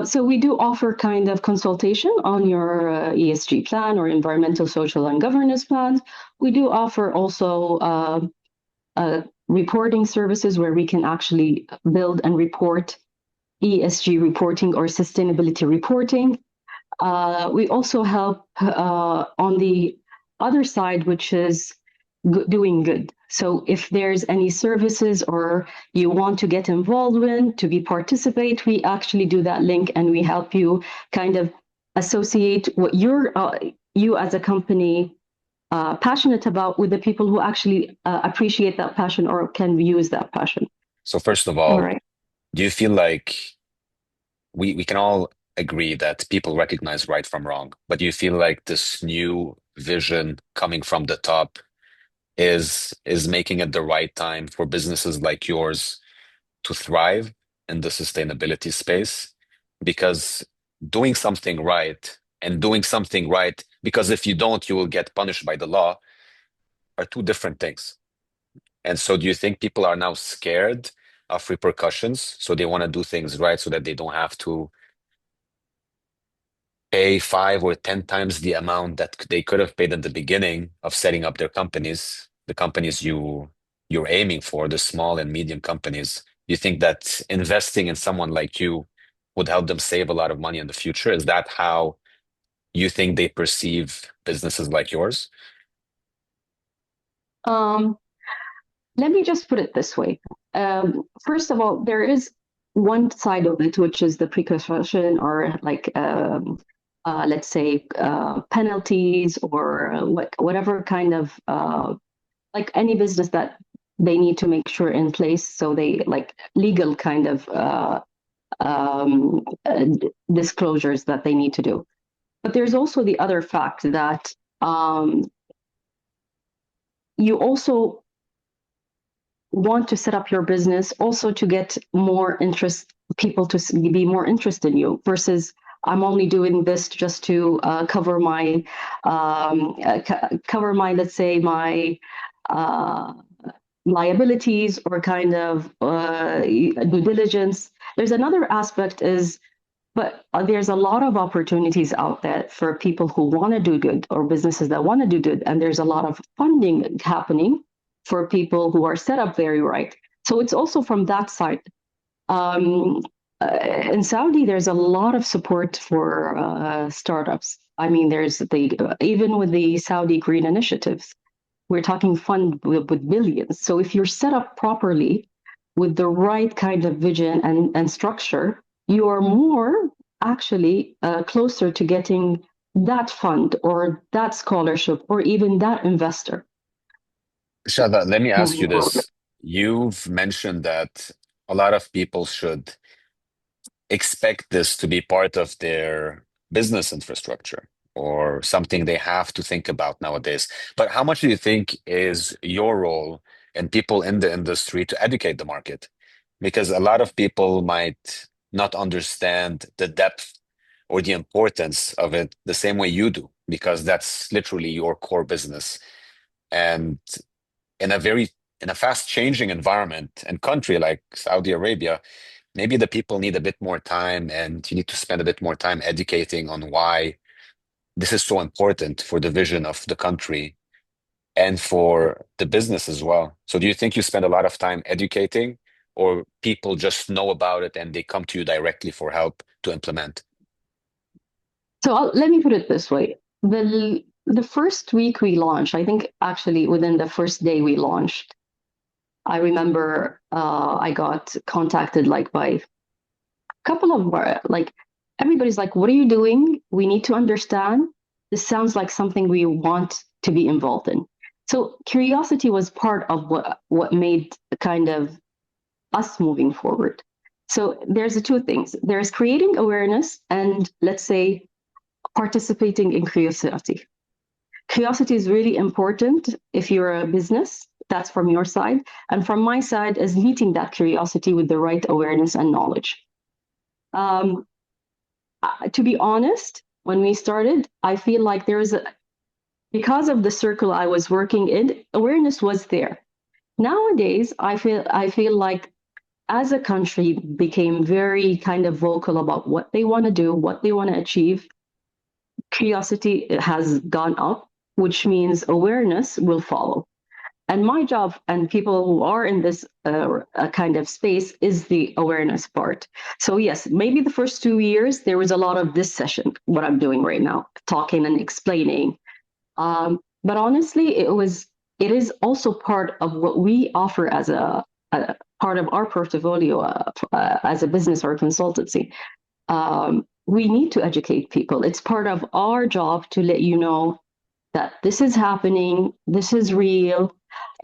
So we do offer kind of consultation on your ESG plan or environmental, social, and governance plans. We do offer also reporting services where we can actually build and report ESG reporting or sustainability reporting. We also help on the other side, which is doing good. So if there's any services or you want to get involved in to be participate, we actually do that link and we help you kind of associate what you as a company passionate about with the people who actually appreciate that passion or can use that passion. So first of All all, right. do you feel like we can all agree that people recognize right from wrong, but do you feel like this new vision coming from the top is making it the right time for businesses like yours to thrive in the sustainability space? Because doing something right and doing something right, because if you don't, you will get punished by the law, are two different things. And so do you think people are now scared of repercussions? So they want to do things right so that they don't have to pay 5 or 10 times the amount that they could have paid at the beginning of setting up their companies, the companies you're aiming for, the small and medium companies. You think that investing in someone like you would help them save a lot of money in the future? Is that how you think they perceive businesses like yours? Um, Let me just put it this way. First of all, there is one side of it, which is the precaution or like, let's say, penalties or whatever kind of, like any business that they need to make sure in place. So they like legal kind of disclosures that they need to do. But there's also the other fact that you also want to set up your business also to get more interest, people to be more interested in you versus I'm only doing this just to cover my, let's say, my uh, liabilities or kind of due diligence. There's another aspect is, but there's a lot of opportunities out there for people who want to do good or businesses that want to do good. And there's a lot of funding happening for people who are set up very right. So it's also from that side. Um, in Saudi, there's a lot of support for startups. I mean, there's even with the Saudi Green initiatives, we're talking fund with billions. So if you're set up properly with the right kind of vision and structure, you are more actually closer to getting that fund or that scholarship or even that investor Shada, let me ask you moving forward. this. You've mentioned that a lot of people should expect this to be part of their business infrastructure or something they have to think about nowadays. But how much do you think is your role and people in the industry to educate the market? Because a lot of people might not understand the depth or the importance of it the same way you do, because that's literally your core business. And in a very in a fast changing environment and country like Saudi Arabia, maybe the people need a bit more time and you need to spend a bit more time educating on why this is so important for the vision of the country and for the business as well. So do you think you spend a lot of time educating or people just know about it and they come to you directly for help to implement? So let me put it this way. The first week we launched, I think actually within the first day we launched, I remember I got contacted like by a couple of like everybody's like, "What are you doing? We need to understand. This sounds like something we want to be involved in." So curiosity was part of what made kind of us moving forward. So there's the two things. There's creating awareness and let's say participating in curiosity. Curiosity is really important if you're a business. That's from your side. And from my side is meeting that curiosity with the right awareness and knowledge. Um, to be honest, when we started, I feel like because of the circle I was working in, awareness was there. Nowadays, I feel like as a country, became very kind of vocal about what they want to do, what they want to achieve. Curiosity has gone up, which means awareness will follow. And my job, and people who are in this kind of space, is the awareness part. So yes, maybe the first 2 years there was a lot of this session, what I'm doing right now, talking and explaining. But honestly, it is also part of what we offer as a part of our portfolio as a business or consultancy. We need to educate people. It's part of our job to let you know that this is happening, this is real.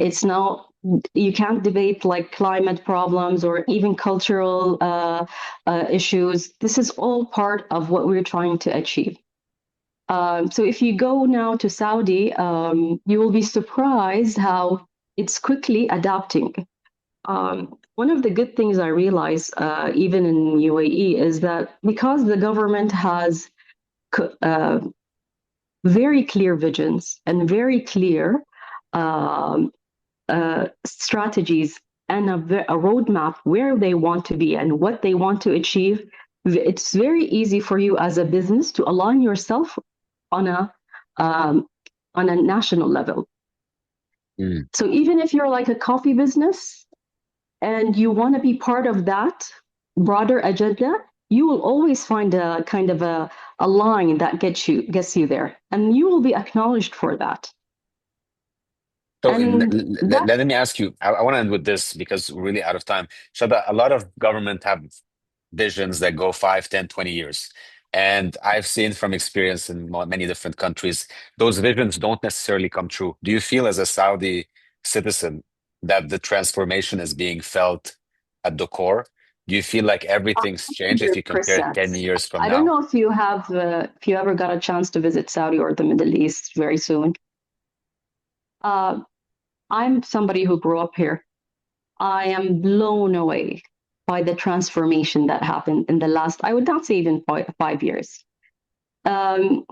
It's now, you can't debate like climate problems or even cultural issues. This is all part of what we're trying to achieve. So if you go now to Saudi, you will be surprised how it's quickly adapting. One of the good things I realize, even in UAE, is that because the government has uh, very clear visions and very clear um, strategies and a roadmap where they want to be and what they want to achieve, it's very easy for you as a business to align yourself on um, a national level. Mm. So even if you're like a coffee business and you want to be part of that broader agenda, you will always find a kind of a line that gets you there, and you will be acknowledged for that. So And that let me ask you, I want to end with this because we're really out of time. Shada, a lot of government have visions that go 5, 10, 20 years. And I've seen from experience in many different countries, those visions don't necessarily come true. Do you feel as a Saudi citizen that the transformation is being felt at the core? Do you feel like everything's changed if you compare 100%. 10 years from I don't now? know if you ever got a chance to visit Saudi or the Middle East very soon. Uh, I'm somebody who grew up here. I am blown away by the transformation that happened in the last, I would not say even 5 years. Um,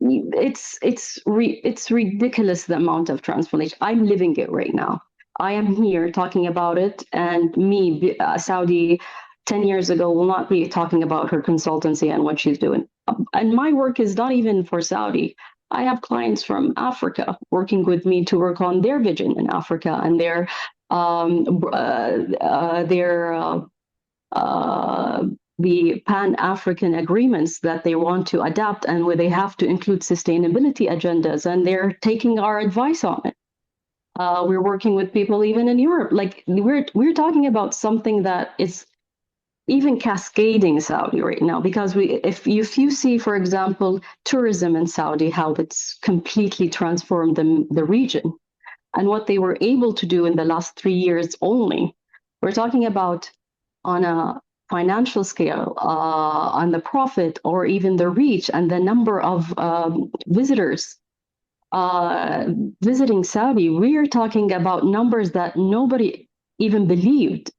it's ridiculous the amount of transformation. I'm living it right now. I am here talking about it, and me, Saudi, 10 years ago, will not be talking about her consultancy and what she's doing. And my work is not even for Saudi. I have clients from Africa working with me to work on their vision in Africa and their uh, the Pan-African agreements that they want to adapt and where they have to include sustainability agendas, and they're taking our advice on it. We're working with people even in Europe. Like we're talking about something that is even cascading Saudi right now, because if you see, for example, tourism in Saudi, how it's completely transformed the region and what they were able to do in the last 3 years only. We're talking about on a financial scale, on the profit or even the reach and the number of visitors uh, visiting Saudi. We're talking about numbers that nobody even believed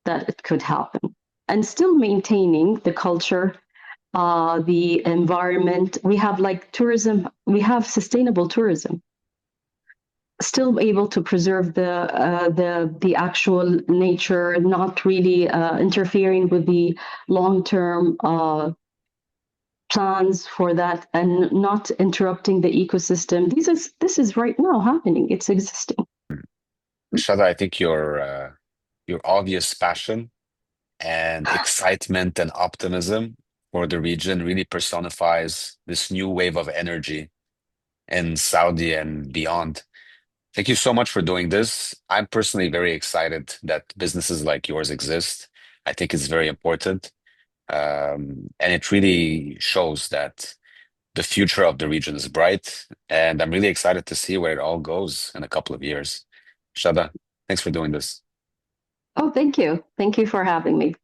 that it could happen, and still maintaining the culture, the environment. We have like tourism, we have sustainable tourism, still able to preserve the actual nature, not really interfering with the long term plans for that, and not interrupting the ecosystem. This is right now happening. It's existing. Shada, I think your obvious passion and excitement and optimism for the region really personifies this new wave of energy in Saudi and beyond. Thank you so much for doing this. I'm personally very excited that businesses like yours exist. I think it's very important. And it really shows that the future of the region is bright. And I'm really excited to see where it all goes in a couple of years. Shada, thanks for doing this. Oh, thank you. Thank you for having me.